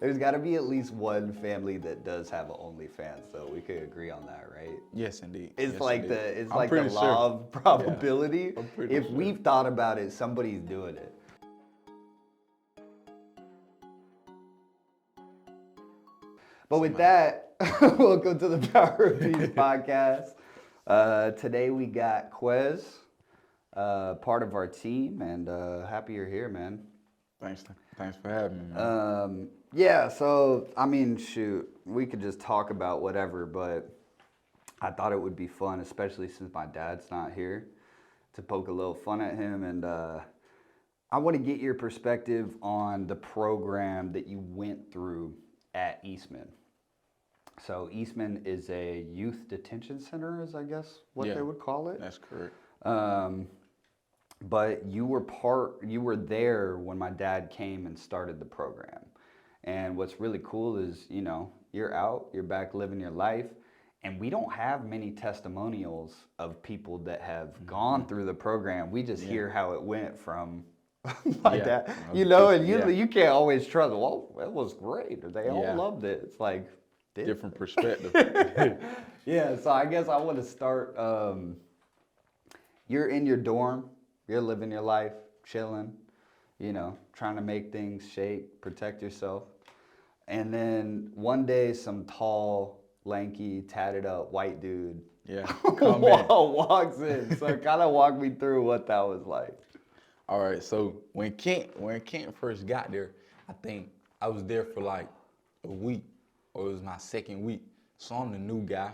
There's got to be at least one family that does have an OnlyFans, so we could agree on that, right? Yes, indeed. It's Yes, like indeed. the it's I'm like the pretty sure. law of Yeah, probability. I'm pretty If sure. we've thought about it, somebody's doing it. But with that, welcome to the Power of Peace podcast. Today we got Quez, part of our team, and happy you're here, man. Thanks for having me, man. Yeah, so I mean, shoot, we could just talk about whatever, but I thought it would be fun, especially since my dad's not here, to poke a little fun at him. And I want to get your perspective on the program that you went through at Eastman. So Eastman is a youth detention center, is I guess what they would call it. That's correct. But you were there when my dad came and started the program. And what's really cool is, you know, you're out, you're back living your life, and we don't have many testimonials of people that have gone through the program. We just hear how it went from my dad, you know, and you can't always trust, well, it was great, or they all loved it. It's like, different perspective. Yeah, so I guess I want to start, you're in your dorm, you're living your life, chilling, you know, trying to make things shake, protect yourself. And then one day, some tall, lanky, tatted up white dude walks in. So kind of walk me through what that was like. All right, so when Kent first got there, I think I was there for like a week, or it was my second week. So I'm the new guy.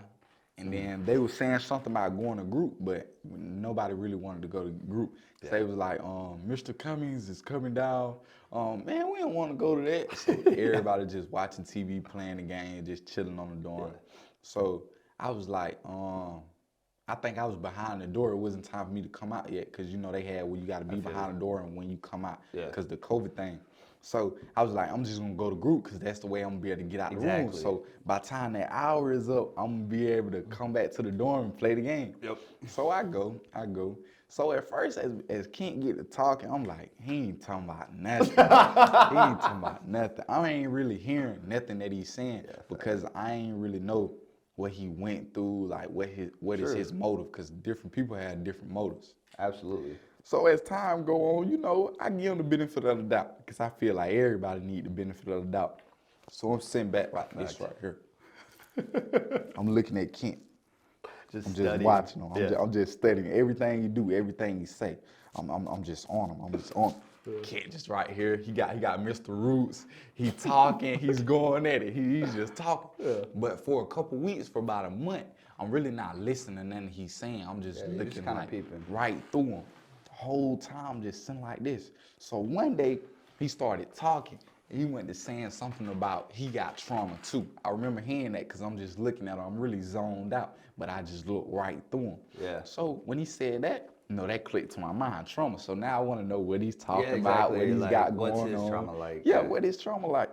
And then they were saying something about going to group, but nobody really wanted to go to group. So they was like, Mr. Cummings is coming down. Man, we don't want to go to that. So everybody just watching TV, playing the game, just chilling on the dorm. So I was like, I think I was behind the door. It wasn't time for me to come out yet, because you know they had where you got to be behind the door and when you come out, because the COVID thing. So I was like, I'm just gonna go to group, because that's the way I'm gonna be able to get out the room. So by the time that hour is up, I'm gonna be able to come back to the dorm and play the game. So I go. So at first, as Kent get to talking, I'm like, he ain't talking about nothing. He ain't talking about nothing. I ain't really hearing nothing that he's saying, because I ain't really know what he went through, like what is his motive, because different people have different motives. Absolutely. So as time go on, you know, I give him the benefit of the doubt, because I feel like everybody need the benefit of the doubt. So I'm sitting back like this right here. I'm looking at Kent. I'm just watching him. I'm just studying everything he do, everything he say. I'm just on him. I'm just on him. Kent just right here. He got Mr. Roots. He talking. He's going at it. He's just talking. But for a couple weeks, for about a month, I'm really not listening to nothing he's saying. I'm just looking like right through him. Whole time just sitting like this. So one day he started talking. He went to saying something about he got trauma too. I remember hearing that, because I'm just looking at him. I'm really zoned out, but I just looked right through him. So when he said that, you know, that clicked to my mind, trauma. So now I want to know what he's talking about, what he's got going on. What's his trauma like? What is trauma like?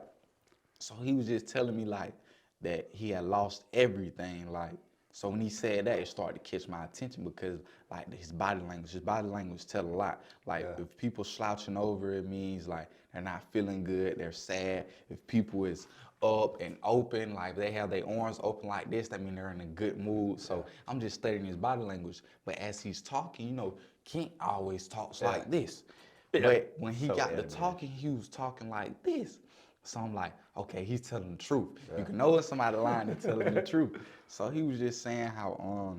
So he was just telling me like that he had lost everything, like. So when he said that, it started to catch my attention, because like his body language tell a lot. Like if people slouching over, it means like they're not feeling good, they're sad. If people is up and open, like they have their arms open like this, that means they're in a good mood. So I'm just studying his body language. But as he's talking, you know, Kent always talks like this. But when he got to talking, he was talking like this. So I'm like, okay, he's telling the truth. You can know when somebody lying and telling the truth. So he was just saying how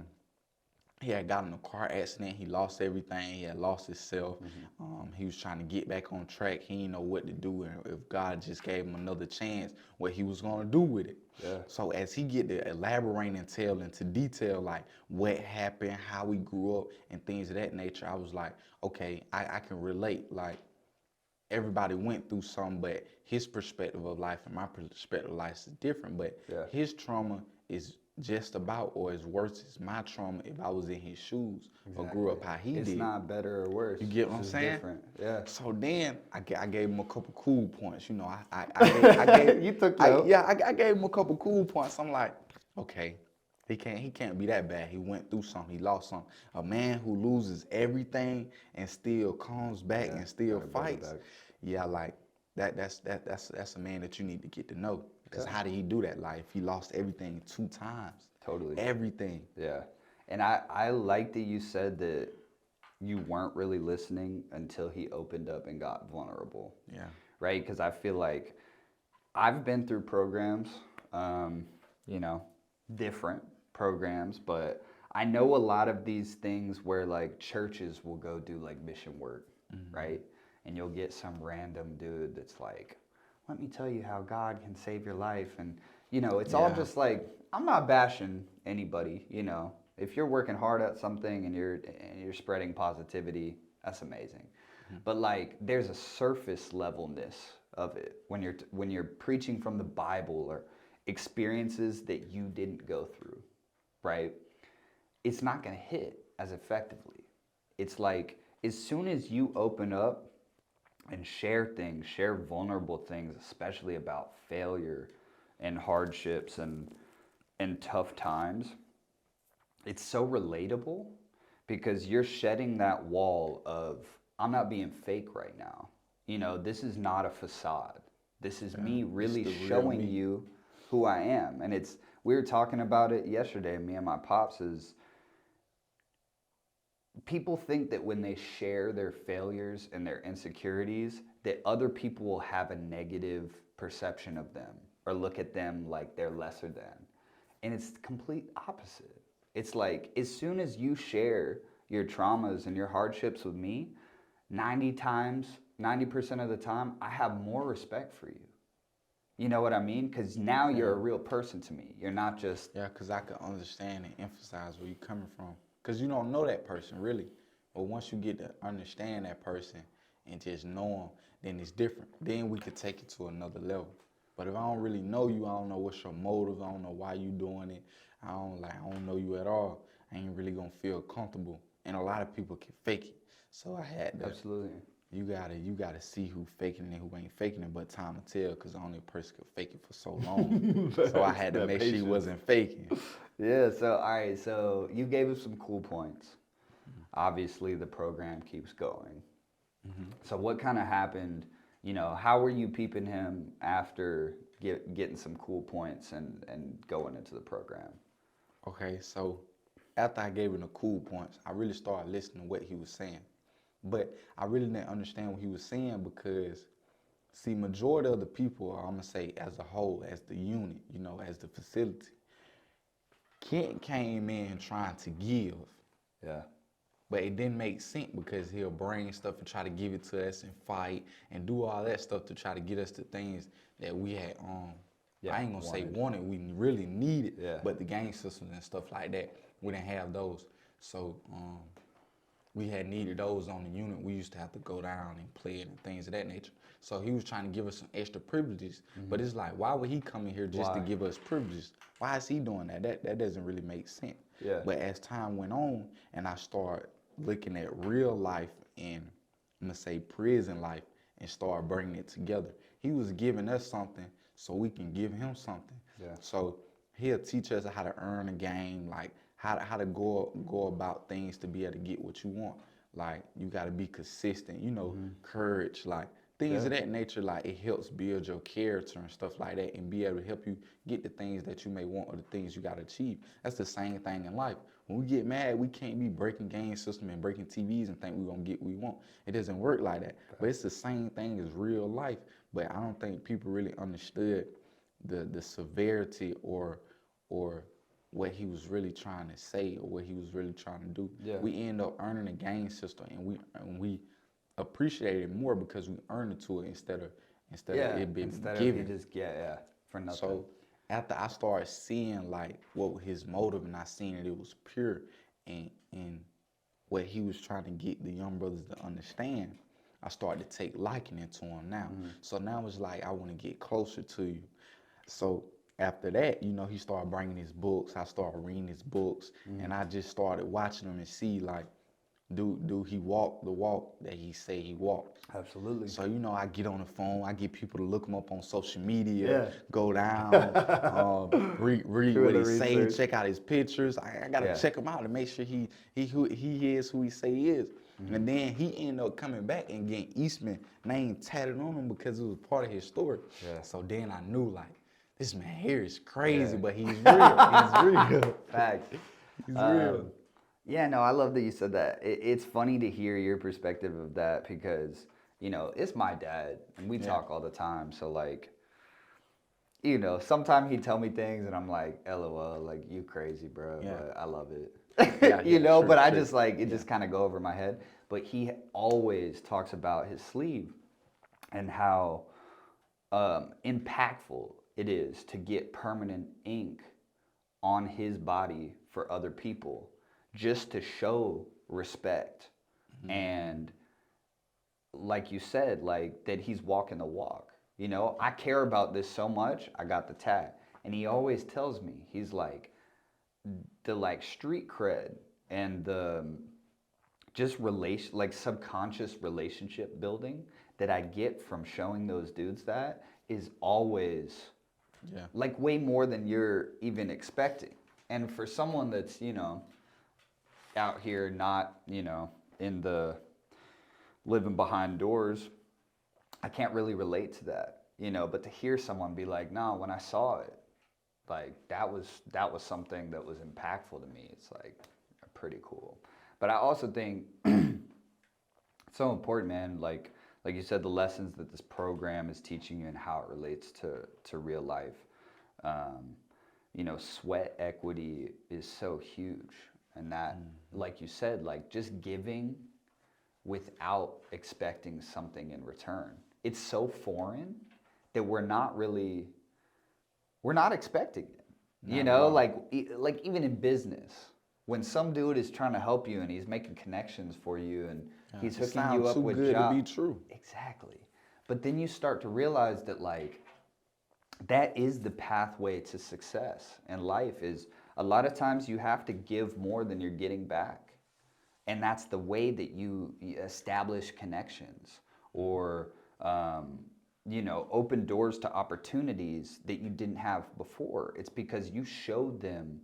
he had got in a car accident. He lost everything. He had lost himself. He was trying to get back on track. He didn't know what to do. And if God just gave him another chance, what he was going to do with it. So as he get to elaborate and tell into detail, like what happened, how he grew up, and things of that nature, I was like, okay, I can relate. Like, everybody went through something, but his perspective of life and my perspective of life is different. But his trauma is just about, or as worse as my trauma if I was in his shoes or grew up how he did. It's not better or worse. You get what I'm saying? Different. Yeah. So then I gave him a couple cool points. You know, I gave You took notes. I gave him a couple cool points. I'm like, okay, he can't be that bad. He went through something. He lost something. A man who loses everything and still comes back and still fights. Yeah, like that's a man that you need to get to know. Because how did he do that? Like, he lost everything 2 times. Totally. Everything. Yeah. And I like that you said that you weren't really listening until he opened up and got vulnerable. Yeah. Right? Because I feel like I've been through programs, you know, different programs, but I know a lot of these things where like churches will go do like mission work, right? And you'll get some random dude that's like, let me tell you how God can save your life. And, you know, it's all just like, I'm not bashing anybody, you know. If you're working hard at something and you're spreading positivity, that's amazing. But like, there's a surface levelness of it when you're preaching from the Bible or experiences that you didn't go through, right? It's not going to hit as effectively. It's like, as soon as you open up and share things, share vulnerable things, especially about failure and hardships and tough times, it's so relatable because you're shedding that wall of, I'm not being fake right now. You know, this is not a facade. This is me really showing you who I am. And we were talking about it yesterday, me and my pops, is people think that when they share their failures and their insecurities, that other people will have a negative perception of them or look at them like they're lesser than. And it's the complete opposite. It's like, as soon as you share your traumas and your hardships with me, 90% of the time, I have more respect for you. You know what I mean? Because now you're a real person to me. You're not just... Yeah, because I can understand and emphasize where you're coming from. Because you don't know that person, really. But once you get to understand that person and just know them, then it's different. Then we could take it to another level. But if I don't really know you, I don't know what's your motive, I don't know why you doing it, I don't know you at all, I ain't really gonna feel comfortable. And a lot of people can fake it. So I had to... Absolutely. You gotta see who faking it and who ain't faking it, but time to tell, because only a person could fake it for so long. So I had to make sure he wasn't faking. Yeah, so all right, so you gave us some cool points. Obviously the program keeps going. So what kind of happened, you know, how were you peeping him after getting some cool points and going into the program? Okay, so after I gave him the cool points, I really started listening to what he was saying. But I really didn't understand what he was saying because, see, majority of the people, I'm gonna say as a whole, as the unit, you know, as the facility, Kent came in trying to give. Yeah. But it didn't make sense because he'll bring stuff and try to give it to us and fight and do all that stuff to try to get us to things that we had, I ain't gonna say wanted, we really needed, but the gang systems and stuff like that, we didn't have those. So, we had needed those on the unit. We used to have to go down and play it and things of that nature. So he was trying to give us some extra privileges. But it's like, why would he come in here just to give us privileges? Why is he doing that? That doesn't really make sense. Yeah. But as time went on and I started looking at real life and I'm gonna say prison life and start bringing it together, he was giving us something so we can give him something. Yeah. So he'll teach us how to earn a game, like how to go about things to be able to get what you want. Like, you got to be consistent, you know, courage, like things of that nature. Like, it helps build your character and stuff like that and be able to help you get the things that you may want or the things you got to achieve. That's the same thing in life. When we get mad, we can't be breaking game system and breaking TVs and think we're going to get what we want. It doesn't work like that. But it's the same thing as real life. But I don't think people really understood the severity or what he was really trying to say or what he was really trying to do. Yeah. We end up earning a game system and we appreciate it more because we earned it to it instead of it being given. For nothing. So after I started seeing like what was his motive and I seen that it was pure and what he was trying to get the young brothers to understand, I started to take liking into him now. So now it's like, I want to get closer to you. So after that, you know, he started bringing his books. I started reading his books, and I just started watching him and see, like, do he walk the walk that he say he walked? Absolutely. So, you know, I get on the phone. I get people to look him up on social media, go down, read what he say, check out his pictures. I got to check him out to make sure he is who he say he is. And then he ended up coming back and getting Eastman name tatted on him because it was part of his story. Yeah. So then I knew, like, this man here is crazy, but he's real. He's real. Facts. He's real. Yeah, no, I love that you said that. It's funny to hear your perspective of that because, you know, it's my dad and we talk all the time. So, like, you know, sometimes he'd tell me things and I'm like, LOL, like, you crazy, bro, but I love it. You know, but I just like, it just kind of go over my head. But he always talks about his sleeve and how impactful it is to get permanent ink on his body for other people just to show respect. And like you said, like that he's walking the walk. You know, I care about this so much, I got the tat. And he always tells me, he's like, the like street cred and the just relation, like subconscious relationship building that I get from showing those dudes that is always like way more than you're even expecting. And for someone that's, you know, out here not, you know, in the living behind doors, I can't really relate to that, you know, but to hear someone be like, no, when I saw it, like that was something that was impactful to me. It's like pretty cool. But I also think it's so important, man, like you said, the lessons that this program is teaching you and how it relates to real life. You know, sweat equity is so huge. And that, like you said, like just giving without expecting something in return. It's so foreign that we're not expecting it. You know, like even in business, when some dude is trying to help you and he's making connections for you and he's hooking you up with jobs. Too good to be true. Exactly. But then you start to realize that like that is the pathway to success in life. Is a lot of times you have to give more than you're getting back. And that's the way that you establish connections or, you know, open doors to opportunities that you didn't have before. It's because you showed them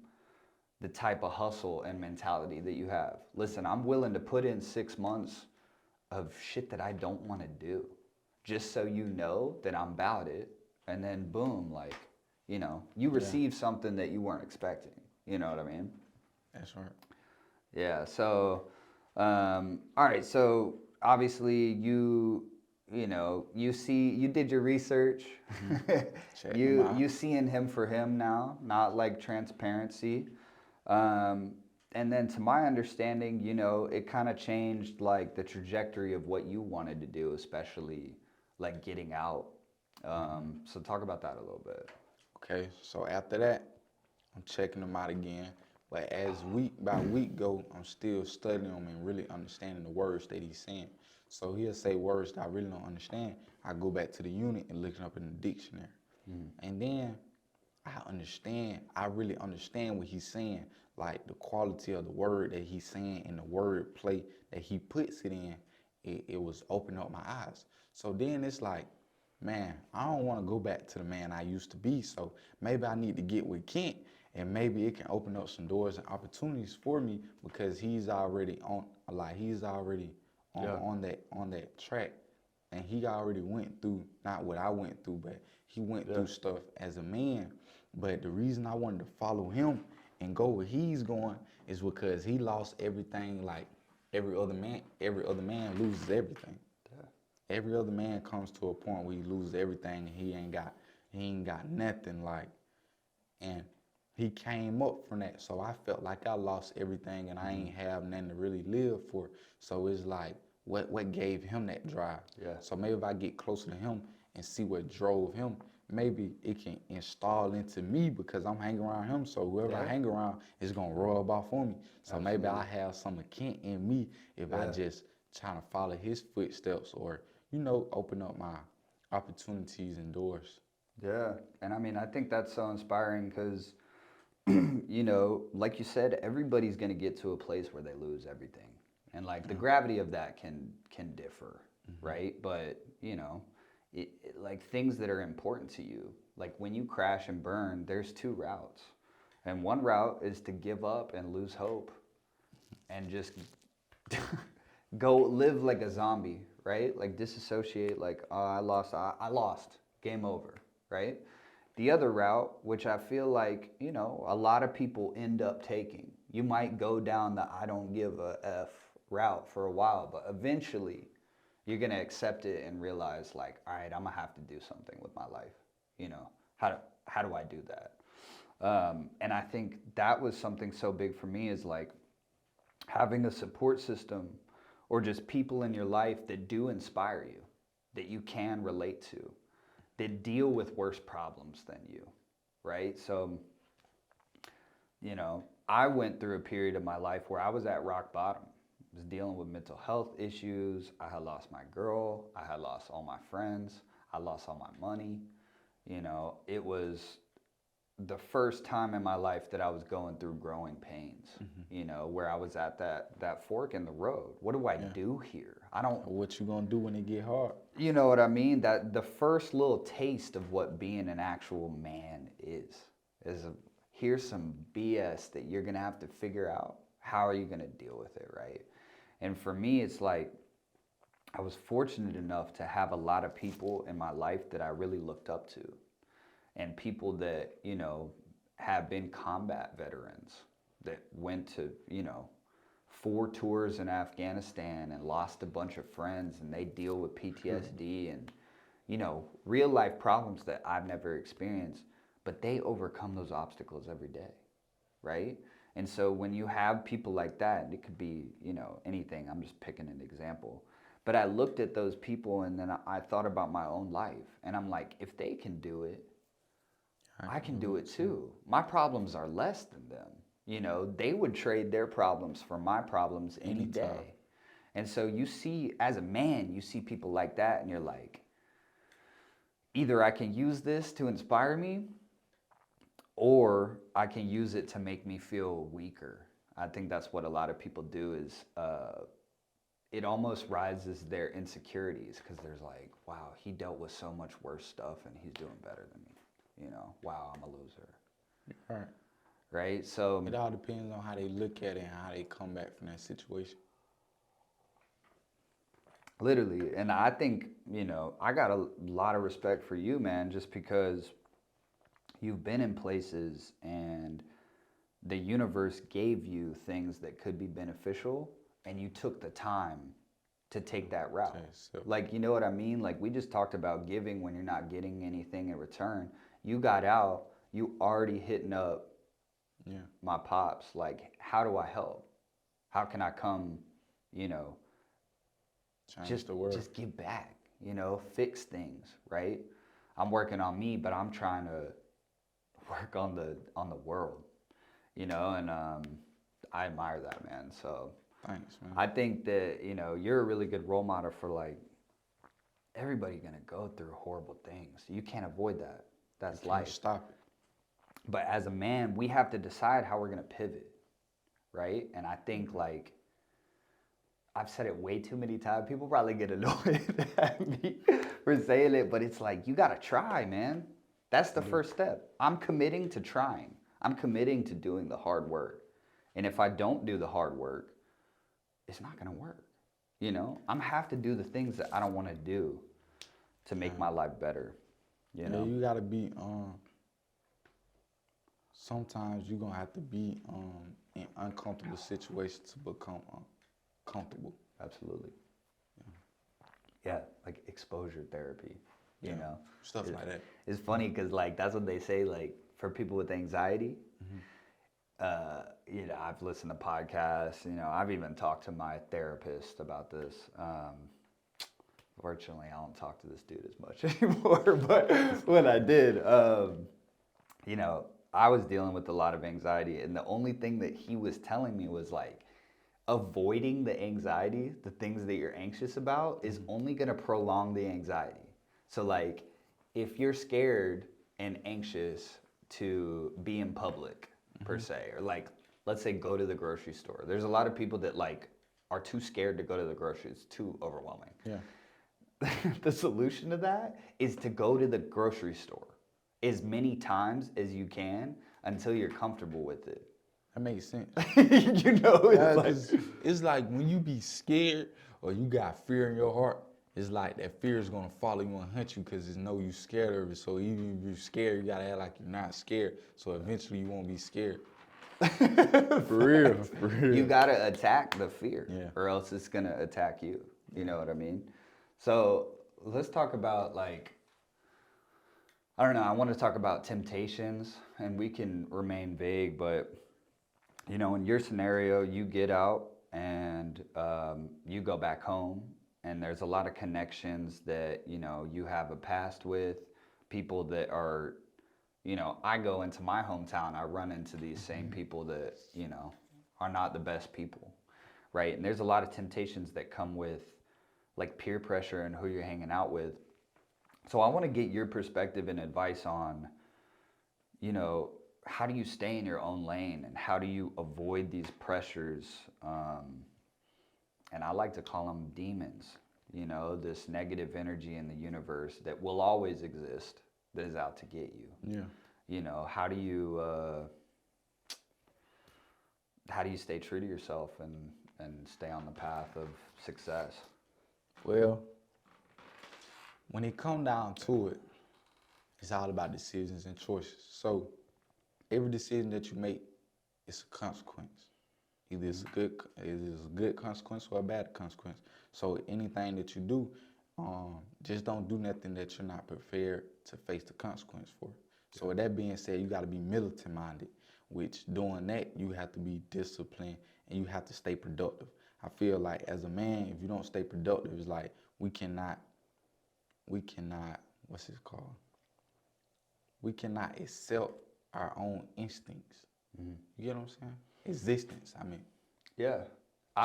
the type of hustle and mentality that you have. Listen, I'm willing to put in 6 months of shit that I don't want to do just so you know that I'm about it. And then boom, like, you know, you receive something that you weren't expecting. You know what I mean? That's right. Yeah. So, all right. So obviously you know, you did your research. You seeing him for him now, not like transparency. And then to my understanding, you know, it kind of changed like the trajectory of what you wanted to do, especially like getting out. So talk about that a little bit. Okay, so after that, I'm checking them out again. But as week by week go, I'm still studying them and really understanding the words that he's saying. So he'll say words that I really don't understand. I go back to the unit and look it up in the dictionary. And then I really understand what he's saying, like the quality of the word that he's saying and the word play that he puts it in, it was opening up my eyes. So then it's like, man, I don't want to go back to the man I used to be, so maybe I need to get with Kent, and maybe it can open up some doors and opportunities for me because he's already on that track, and he already went through, not what I went through, but he went through stuff as a man. But the reason I wanted to follow him and go where he's going is because he lost everything. Like every other man loses everything. Every other man comes to a point where he loses everything and he ain't got nothing, like, and he came up from that. So I felt like I lost everything and I ain't have nothing to really live for. So it's like, what gave him that drive? Yeah. So maybe if I get closer to him and see what drove him, maybe it can install into me because I'm hanging around him. So whoever I hang around is gonna rub off on me. So maybe I have some of Kent in me if I just trying to follow his footsteps or, you know, open up my opportunities and doors. Yeah. And I mean, I think that's so inspiring because, you know, like you said, everybody's going to get to a place where they lose everything. And like the gravity of that can differ, right? But, you know, like things that are important to you, like when you crash and burn, there's 2 routes. And one route is to give up and lose hope and just go live like a zombie, right? Like disassociate, like I lost, game over, right? The other route, which I feel like, you know, a lot of people end up taking, you might go down the I don't give a F route for a while, but eventually you're gonna accept it and realize like, all right, I'm gonna have to do something with my life. You know, how do I do that? And I think that was something so big for me is like having a support system or just people in your life that do inspire you, that you can relate to, that deal with worse problems than you, right? So, you know, I went through a period of my life where I was at rock bottom. I was dealing with mental health issues. I had lost my girl. I had lost all my friends. I lost all my money. You know, it was the first time in my life that I was going through growing pains, you know, where I was at that fork in the road. What do I do here? I don't. What you gonna do when it get hard? You know what I mean? That the first little taste of what being an actual man is here's some BS that you're gonna have to figure out. How are you gonna deal with it, right? And for me, it's like I was fortunate enough to have a lot of people in my life that I really looked up to, and people that, you know, have been combat veterans that went to, you know, 4 tours in Afghanistan and lost a bunch of friends, and they deal with PTSD and, you know, real life problems that I've never experienced, but they overcome those obstacles every day, right? And so when you have people like that, it could be, you know, anything. I'm just picking an example. But I looked at those people and then I thought about my own life, and I'm like, if they can do it, I can do it too. My problems are less than them. You know, they would trade their problems for my problems any day. And so you see, as a man, you see people like that and you're like, either I can use this to inspire me or I can use it to make me feel weaker. I think that's what a lot of people do is it almost rises their insecurities because there's like, wow, he dealt with so much worse stuff and he's doing better than me. You know, wow, I'm a loser. Right. Right? So it all depends on how they look at it and how they come back from that situation. Literally. And I think, you know, I got a lot of respect for you, man, just because you've been in places and the universe gave you things that could be beneficial and you took the time to take that route. Okay, so. Like, you know what I mean? Like, we just talked about giving when you're not getting anything in return. You got out, you already hitting up my pops. Like, how do I help? How can I come, you know, just give back, you know, fix things, right? I'm working on me, but I'm trying to work on the world, you know, and I admire that, man. So thanks, man. I think that, you know, you're a really good role model for like everybody gonna go through horrible things. You can't avoid that. That's life. Stop it. But as a man, we have to decide how we're gonna pivot, right? And I think like I've said it way too many times. People probably get annoyed at me for saying it, but it's like you gotta try, man. That's the first step. I'm committing to trying. I'm committing to doing the hard work. And if I don't do the hard work, it's not gonna work. You know, I'm gonna have to do the things that I don't wanna do to make my life better. You know? You gotta be, sometimes you're gonna have to be in uncomfortable situations to become comfortable. Absolutely. Yeah, like exposure therapy, you know? Stuff like that. It's funny because like that's what they say, like for people with anxiety, you know, I've listened to podcasts, you know, I've even talked to my therapist about this. Fortunately, I don't talk to this dude as much anymore, but when I did, you know, I was dealing with a lot of anxiety, and the only thing that he was telling me was like, avoiding the anxiety, the things that you're anxious about, is only gonna prolong the anxiety. So like, if you're scared and anxious to be in public, per se, or like, let's say go to the grocery store. There's a lot of people that like are too scared to go to the grocery. It's too overwhelming. Yeah. The solution to that is to go to the grocery store as many times as you can until you're comfortable with it. That makes sense. You know, Yeah, it's 'cause it's like when you be scared or you got fear in your heart, it's like that fear is gonna follow you and hunt you because it's know you scared of it. So even if you're scared, you gotta act like you're not scared. So eventually you won't be scared. For real, for real. you gotta attack the fear, Yeah. or else it's gonna attack you. You know what I mean? So let's talk about like, I don't know. I want to talk about temptations, and we can remain vague, but you know, in your scenario, you get out and you go back home, and there's a lot of connections that you know you have a past with people that are, you know, I go into my hometown, I run into these same people that you know are not the best people, right? And there's a lot of temptations that come with like peer pressure and who you're hanging out with. So I want to get your perspective and advice on, you know, how do you stay in your own lane and how do you avoid these pressures? And I like to call them demons, you know, this negative energy in the universe that will always exist that is out to get you. Yeah. You know, how do you stay true to yourself and stay on the path of success? Well, when it come down to it, it's all about decisions and choices. So every decision that you make is a consequence. Either it's a good consequence or a bad consequence. So anything that you do, just don't do nothing that you're not prepared to face the consequence for. So with that being said, you got to be militant minded, which doing that, you have to be disciplined and you have to stay productive. I feel like as a man, if you don't stay productive, it's like we cannot, what's it called? We cannot accept our own instincts. You get what I'm saying? Existence, I mean. Yeah.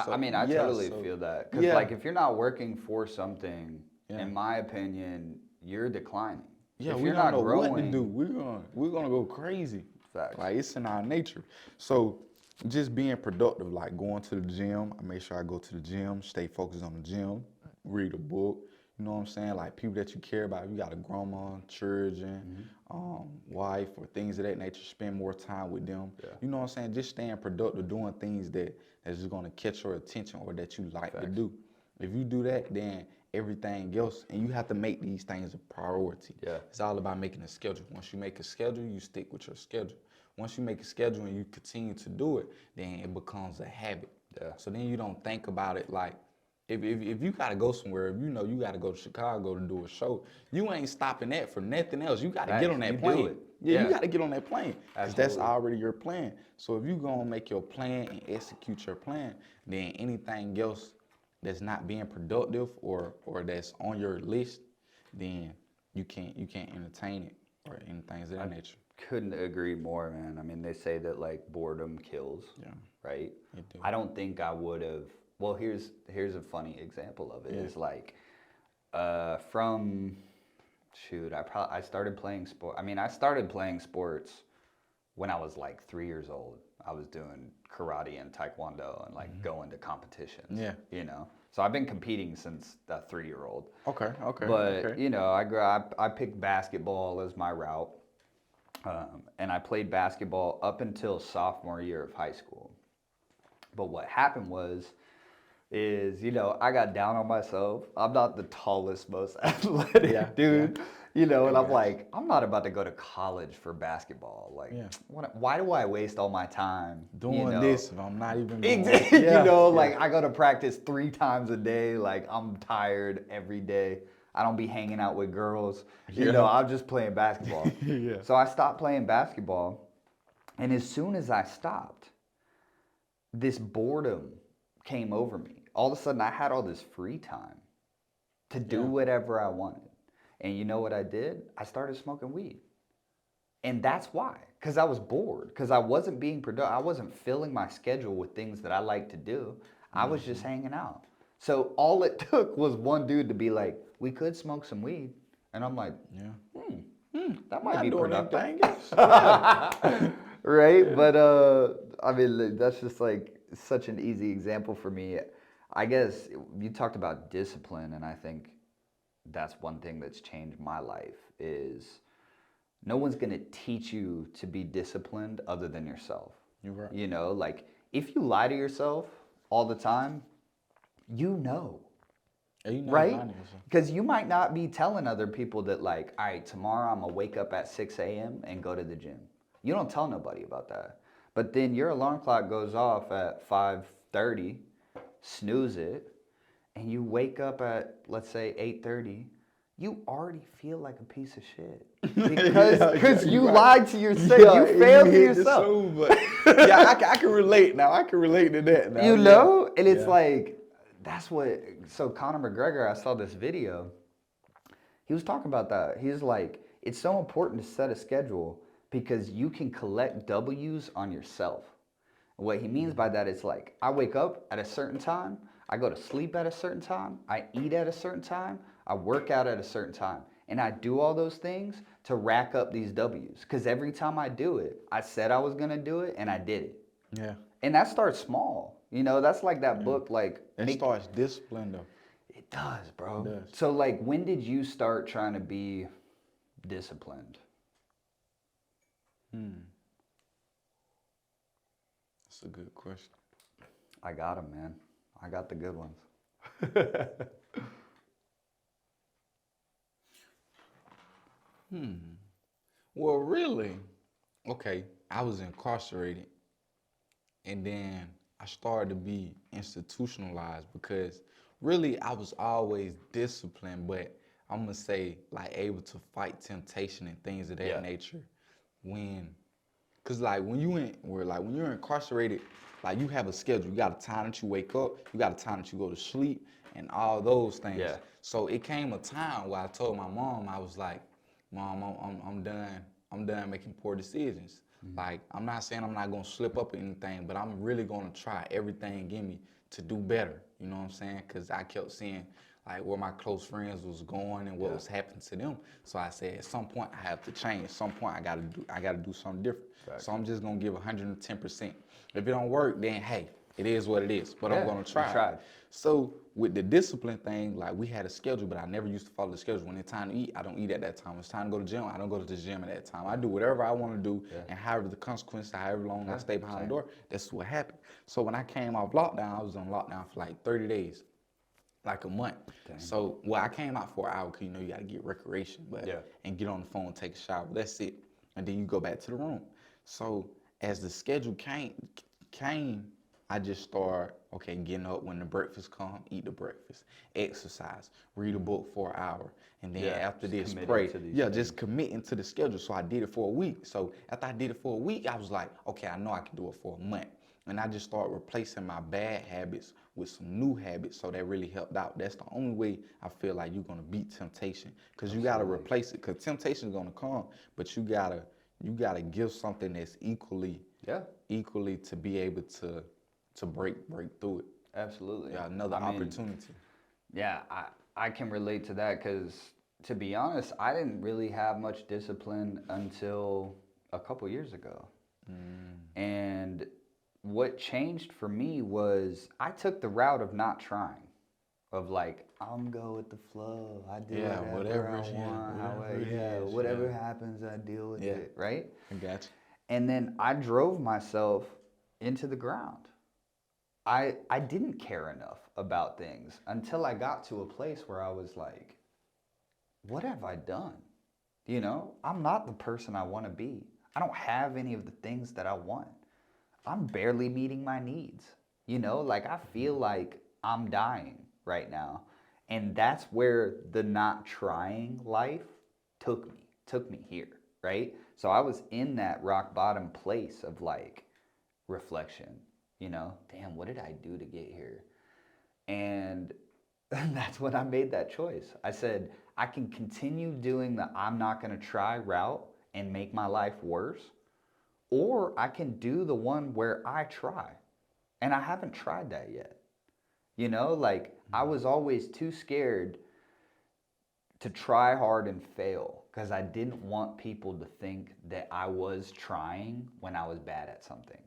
So, I mean, I yeah, totally so- feel that. Because, yeah. like, if you're not working for something, Yeah. in my opinion, you're declining. Yeah, if we you're don't not know growing, what to do. We're gonna go crazy. Facts. Like it's in our nature. So just being productive, like going to the gym. I make sure I go to the gym, stay focused on the gym, read a book. You know what I'm saying? Like people that you care about. You got a grandma, children, wife, or things of that nature. Spend more time with them. Yeah. You know what I'm saying? Just staying productive, doing things that's just gonna catch your attention or that you like to do. If you do that, then everything else, and you have to make these things a priority. Yeah. It's all about making a schedule. Once you make a schedule, you stick with your schedule. Once you make a schedule and you continue to do it, then it becomes a habit. Yeah. So then you don't think about it like, if you gotta go somewhere, if you know you gotta go to Chicago to do a show, you ain't stopping that for nothing else. You gotta get on that You do plane. it. Yeah, Yeah. you gotta get on that plane. Because that's Absolutely. already your plan. So if you gonna make your plan and execute your plan, then anything else that's not being productive or that's on your list, then you can't entertain it or anything of that nature. Couldn't agree more, man. I mean, they say that, like, boredom kills, Yeah. right? It do. I don't think I would have. Well, here's a funny example of it. Yeah. Is like, I started playing sport. I mean, I started playing sports when I was like 3 years old. I was doing karate and taekwondo and like going to competitions. Yeah. You know, so I've been competing since a 3-year-old. Okay. But you know, I picked basketball as my route, and I played basketball up until sophomore year of high school. But what happened is, you know, I got down on myself. I'm not the tallest, most athletic dude, you know, and I'm like, I'm not about to go to college for basketball. Like, why do I waste all my time doing this if I'm not even going? Exactly. You know, like I go to practice 3 times a day. Like I'm tired every day. I don't be hanging out with girls. You know, I'm just playing basketball. So I stopped playing basketball. And as soon as I stopped, this boredom came over me. All of a sudden, I had all this free time to do whatever I wanted. And you know what I did? I started smoking weed. And that's why. Because I was bored. Because I wasn't being productive. I wasn't filling my schedule with things that I like to do. I was just hanging out. So all it took was one dude to be like, we could smoke some weed. And I'm like, that might be productive. Right? But, I mean, that's just like such an easy example for me. I guess you talked about discipline, and I think that's one thing that's changed my life is no one's going to teach you to be disciplined other than yourself. You're right. You know, like if you lie to yourself all the time, you know, And you know you're right? lying to yourself. Because you might not be telling other people that like, all right, tomorrow I'm gonna wake up at 6 a.m. and go to the gym. You don't tell nobody about that. But then your alarm clock goes off at 5:30, snooze it, and you wake up at, let's say, 8:30, you already feel like a piece of shit. Because you lied to yourself. Yeah, You and failed you to hit the yourself. snooze button. Yeah, I can relate now. I can relate to that now. You know? And it's Yeah. like, that's what, so Conor McGregor, I saw this video. He was talking about that. He's like, it's so important to set a schedule because you can collect W's on yourself. And what he means by that is like, I wake up at a certain time, I go to sleep at a certain time, I eat at a certain time, I work out at a certain time. And I do all those things to rack up these W's. Because every time I do it, I said I was going to do it and I did it. Yeah. And that starts small. You know, that's like that book, like. It starts discipline though. It does, bro. It does. So, like, when did you start trying to be disciplined? That's a good question. I got them, man. I got the good ones. Well, really, okay, I was incarcerated and then I started to be institutionalized because really I was always disciplined, but I'm gonna say like able to fight temptation and things of that nature cause like when you're incarcerated, like you have a schedule, you got a time that you wake up, you got a time that you go to sleep and all those things. Yeah. So it came a time where I told my mom, I was like, Mom, I'm done making poor decisions. Like, I'm not saying I'm not gonna slip up or anything, but I'm really gonna try everything in me to do better. You know what I'm saying? Cause I kept seeing like where my close friends was going and what was happening to them. So I said, at some point I have to change. At some point I gotta do something different. Facts. So I'm just gonna give 110%. If it don't work, then hey, it is what it is. But I'm gonna try. you tried. So with the discipline thing, like we had a schedule, but I never used to follow the schedule. When it's time to eat, I don't eat at that time. When it's time to go to the gym, I don't go to the gym at that time. I do whatever I want to do, and however the consequences, however long I stay behind the door, that's what happened. So when I came off lockdown, I was on lockdown for like 30 days, like a month. Dang. So I came out for an hour because you know you got to get recreation, and get on the phone, take a shower. That's it, and then you go back to the room. So as the schedule came, I just started, getting up when the breakfast come, eat the breakfast, exercise, read a book for an hour, and then after this, pray. Just committing to the schedule. So I did it for a week. So after I did it for a week, I was like, okay, I know I can do it for a month. And I just started replacing my bad habits with some new habits, so that really helped out. That's the only way I feel like you're gonna beat temptation, because you gotta replace it. Because temptation is gonna come, but you gotta give something that's equally to be able to break through it. Absolutely. Yeah, another opportunity. Yeah, I can relate to that because, to be honest, I didn't really have much discipline until a couple years ago. And what changed for me was I took the route of not trying, of like, I'm go with the flow. I do whatever I want. Whatever happens, I deal with it, right? I got you. And then I drove myself into the ground. I didn't care enough about things until I got to a place where I was like, what have I done? You know, I'm not the person I want to be. I don't have any of the things that I want. I'm barely meeting my needs. You know, like I feel like I'm dying right now. And that's where the not trying life took me here, right? So I was in that rock bottom place of like reflection. You know, damn, what did I do to get here? And that's when I made that choice. I said, I can continue doing the I'm not gonna try route and make my life worse, or I can do the one where I try. And I haven't tried that yet. You know, like I was always too scared to try hard and fail because I didn't want people to think that I was trying when I was bad at something,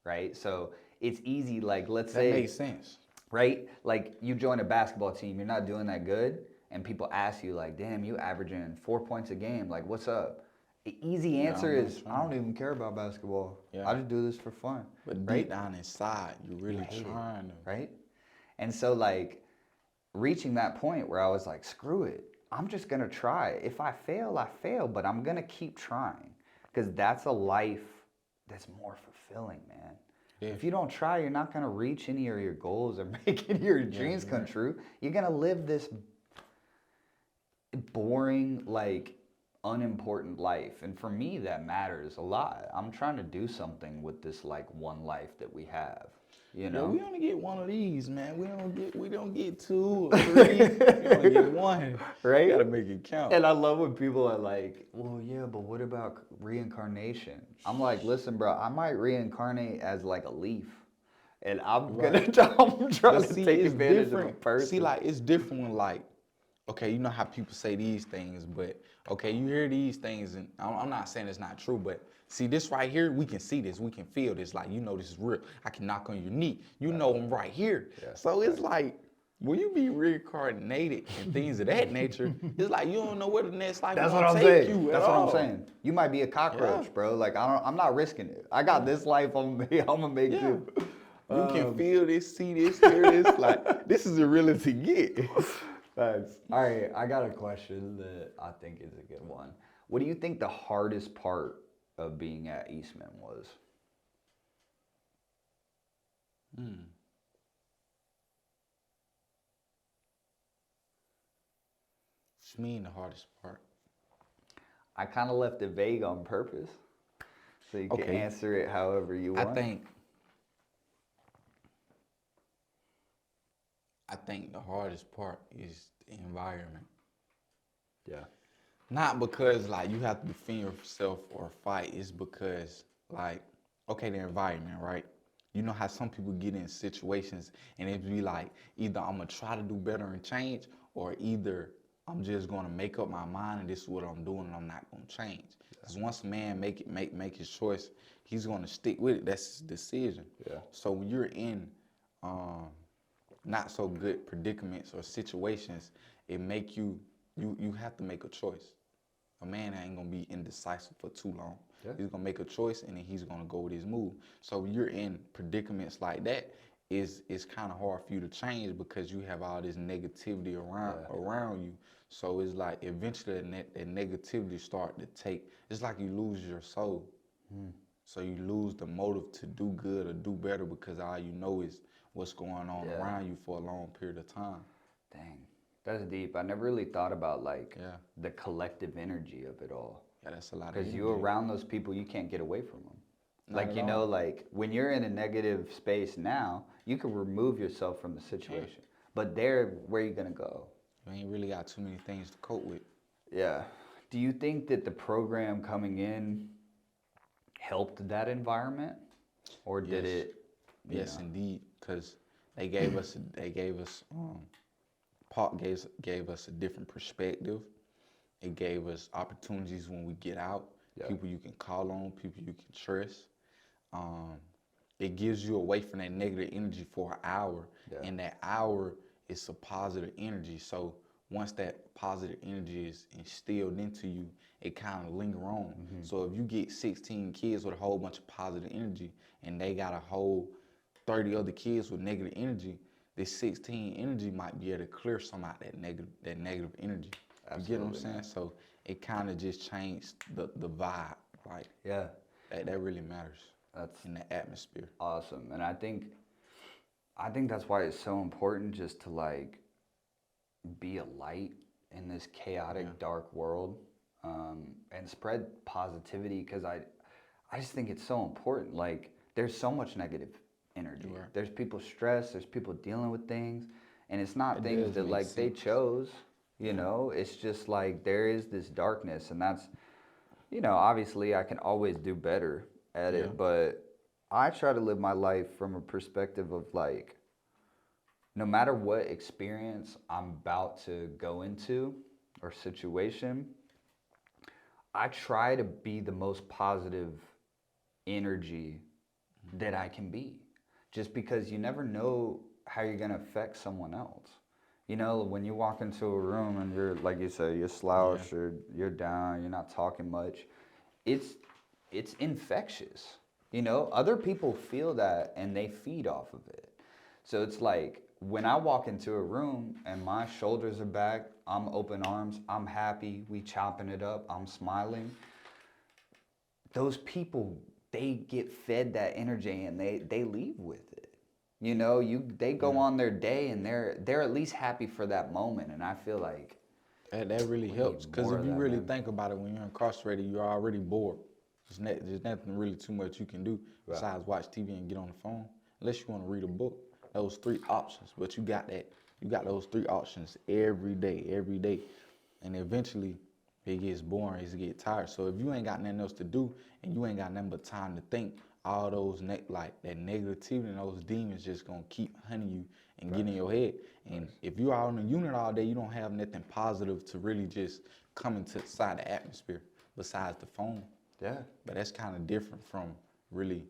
right? So it's easy, like let's say— That makes sense. Right? Like you join a basketball team, you're not doing that good, and people ask you like, damn, you averaging 4 points a game, like what's up? The easy Yeah, answer I'm not is, I trying. don't even care about basketball. Yeah. I just do this for fun. But right? deep down inside, you really hate it, trying to. right? And so like reaching that point where I was like, screw it. I'm just gonna try. If I fail, I fail, but I'm gonna keep trying. Because that's a life that's more fulfilling, man. Yeah. If you don't try, you're not gonna reach any of your goals or make any of your dreams come true. You're gonna live this boring, like unimportant life. And for me, that matters a lot. I'm trying to do something with this like one life that we have. You know? Yeah, we only get one of these, man. We don't get two or three. We only get one. Right? Gotta make it count. And I love when people are like, well, yeah, but what about reincarnation? I'm like, listen, bro, I might reincarnate as like a leaf. And I'm I'm trying to take advantage of a person. See, like, it's different when, like, okay, you know how people say these things, but, okay, you hear these things, and I'm not saying it's not true, but see, this right here, we can see this, we can feel this, like, you know this is real. I can knock on your knee. You know I'm right here. Yeah. So it's like, when you be reincarnated and things of that nature, it's like you don't know where the next life That's is what gonna I'm take saying. you at That's all. what I'm saying. You might be a cockroach, bro. Like I'm not risking it. I got this life. I'm gonna make do. You can feel this, see this, hear this. Like, this is the realest it get. Thanks. All right, I got a question that I think is a good one. What do you think the hardest part of being at Eastman was? What's mean the hardest part? I kind of left it vague on purpose, so you can answer it however you want. I think the hardest part is the environment. Yeah. Not because like you have to defend yourself or fight. It's because like, okay, the environment, right? You know how some people get in situations and it be like, either I'm gonna try to do better and change, or either I'm just gonna make up my mind and this is what I'm doing and I'm not gonna change. Because once a man make his choice, he's gonna stick with it. That's his decision. Yeah. So when you're in not so good predicaments or situations, it make you have to make a choice. A man ain't gonna be indecisive for too long. Yeah. He's gonna make a choice and then he's gonna go with his move. So when you're in predicaments like that, it's kind of hard for you to change because you have all this negativity around you. So it's like eventually that negativity start to take. It's like you lose your soul. So you lose the motive to do good or do better because all you know is what's going on around you for a long period of time. Dang, that's deep. I never really thought about like the collective energy of it all. Yeah, that's a lot of Because energy. you around those people, you can't get away from them. Not like, at you know, all. like when you're in a negative space now, you can remove yourself from the situation. But there, where you gonna go? You ain't really got too many things to cope with. Yeah. Do you think that the program coming in helped that environment, or did it? Yes, indeed, because they gave us Park gave us a different perspective. It gave us opportunities when we get out, people you can call on, people you can trust. It gives you away from that negative energy for an hour, and that hour is a positive energy. So once that positive energy is instilled into you, it kind of linger on. So if you get 16 kids with a whole bunch of positive energy, and they got a whole 30 other kids with negative energy, this 16 energy might be able to clear some out that negative energy. Absolutely. You get what I'm saying? So it kind of just changed the vibe. Like, that really matters. That's in the atmosphere. Awesome. And I think that's why it's so important just to like be a light in this chaotic, dark world, and spread positivity, because I just think it's so important. Like, there's so much negative energy. Right. There's people stressed, there's people dealing with things, and it's not things that like they chose, you know, it's just like there is this darkness, and that's, you know, obviously I can always do better at it, but I try to live my life from a perspective of like, no matter what experience I'm about to go into or situation, I try to be the most positive energy that I can be. Just because you never know how you're gonna affect someone else. You know, when you walk into a room and you're, like you said, you're slouched or you're down, you're not talking much, it's infectious. You know, other people feel that and they feed off of it. So it's like when I walk into a room and my shoulders are back, I'm open arms, I'm happy, we chopping it up, I'm smiling. Those people, they get fed that energy and they leave with it. You know, they go on their day and they're at least happy for that moment. And I feel like That really we helps, need because more if of you that, really man. think about it, when you're incarcerated, you're already bored. There's nothing really too much you can do besides watch TV and get on the phone, unless you want to read a book. Those three options, but you got those three options every day, and eventually it gets boring, it gets tired. So if you ain't got nothing else to do and you ain't got nothing but time to think, all those like that negativity and those demons just gonna keep hunting you and get in your head. And if you're out on a unit all day, you don't have nothing positive to really just come into the atmosphere besides the phone. Yeah. But that's kind of different from really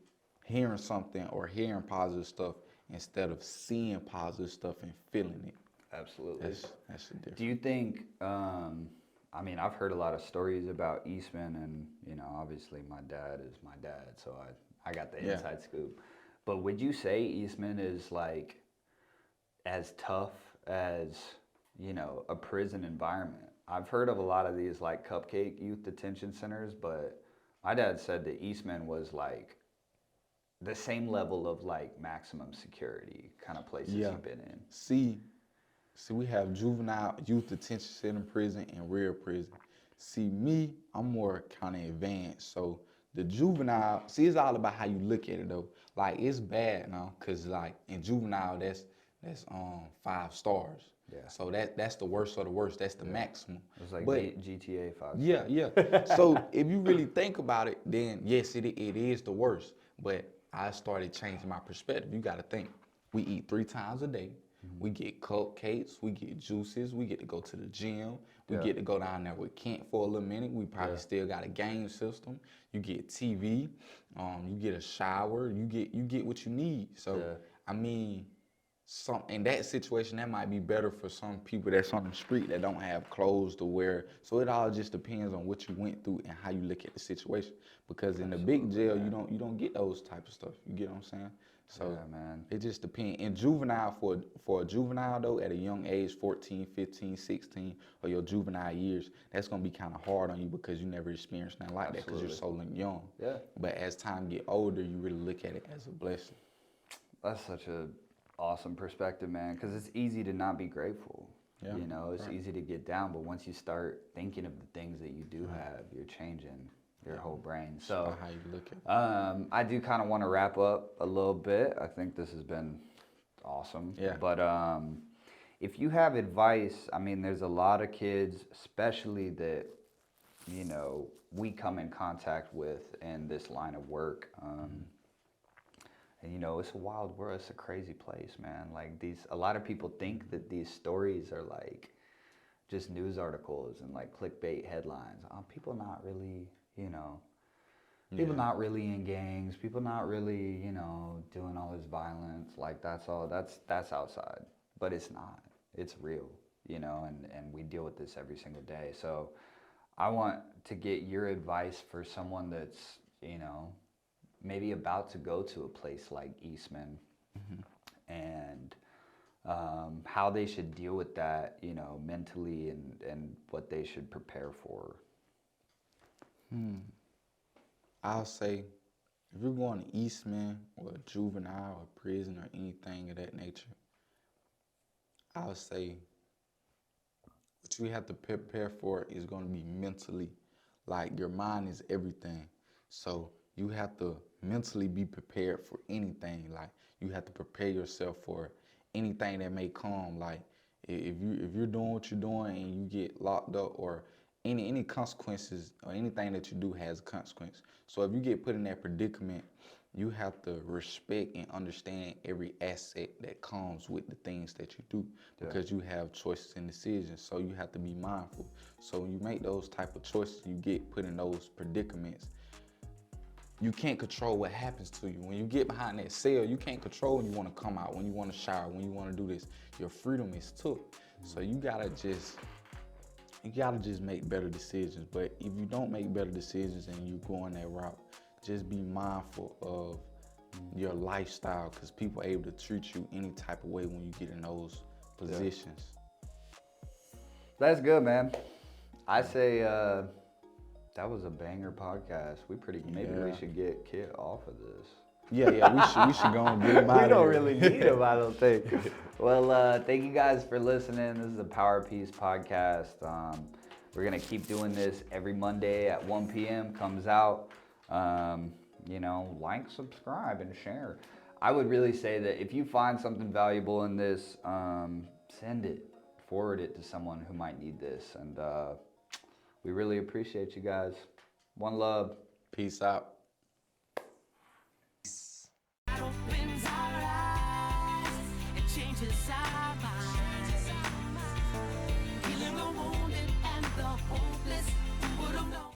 hearing something or hearing positive stuff instead of seeing positive stuff and feeling it. Absolutely. That's the difference. Do you think, I mean, I've heard a lot of stories about Eastman, and, you know, obviously my dad is my dad, so I got the inside scoop. But would you say Eastman is like as tough as, you know, a prison environment? I've heard of a lot of these like cupcake youth detention centers, but my dad said that Eastman was like the same level of like maximum security kind of places you've been in. See, we have juvenile youth detention center prison and real prison. See, me, I'm more kind of advanced. So the juvenile, see, it's all about how you look at it though. Like it's bad now, cause like in juvenile, that's 5 stars. Yeah. So that's the worst of the worst. That's the maximum. It was like But GTA 5. yeah. So if you really think about it, then yes, it is the worst. But I started changing my perspective. You got to think. We eat 3 times a day. We get cupcakes. We get juices. We get to go to the gym. We get to go down there with Kent for a little minute. We probably still got a game system. You get TV. You get a shower. You get what you need. So I mean, in that situation, that might be better for some people that's on the street that don't have clothes to wear. So it all just depends on what you went through and how you look at the situation. Because in the big jail, you don't get those type of stuff. You get what I'm saying? So man. it just depends. In juvenile, for a juvenile though, at a young age, 14, 15, 16, or your juvenile years, that's gonna be kind of hard on you because you never experienced nothing like that because you're so young. Yeah. But as time get older, you really look at it as a blessing. That's such a awesome perspective, man, because it's easy to not be grateful. Yeah, you know, it's easy to get down, but once you start thinking of the things that you do have, you're changing your whole brain. So how you look at it. I do kind of want to wrap up a little bit. I think this has been awesome. Yeah. But if you have advice, I mean, there's a lot of kids, especially that, you know, we come in contact with in this line of work. And you know, it's a wild world. It's a crazy place, man. Like a lot of people think that these stories are like just news articles and like clickbait headlines. People not really, you know, people not really in gangs. People not really, you know, doing all this violence. Like that's outside, but it's not. It's real, you know, and we deal with this every single day. So I want to get your advice for someone that's, you know, maybe about to go to a place like Eastman, and how they should deal with that, you know, mentally, and what they should prepare for. I'll say, if you're going to Eastman or juvenile or prison or anything of that nature, I'll say what you have to prepare for is going to be mentally. Like your mind is everything. So you have to mentally be prepared for anything. Like you have to prepare yourself for anything that may come. Like if you're doing what you're doing and you get locked up, or any consequences, or anything that you do has a consequence. So if you get put in that predicament, you have to respect and understand every asset that comes with the things that you do, because you have choices and decisions. So you have to be mindful. So when you make those type of choices, you get put in those predicaments. You can't control what happens to you. When you get behind that cell, you can't control when you want to come out, when you want to shower, when you want to do this. Your freedom is took. So you gotta just you gotta just make better decisions. But if you don't make better decisions and you go on that route, just be mindful of your lifestyle, because people are able to treat you any type of way when you get in those positions. That's good, man. I say that was a banger podcast. Maybe we should get Kit off of this. Yeah, we should go and get him out We of don't here. really need him, I don't think. Well, thank you guys for listening. This is the Power Piece podcast. We're gonna keep doing this every Monday at 1 p.m. Comes out. Like, subscribe, and share. I would really say that if you find something valuable in this, send it, forward it to someone who might need this. And we really appreciate you guys. One love. Peace out. Opens our eyes, it changes our minds.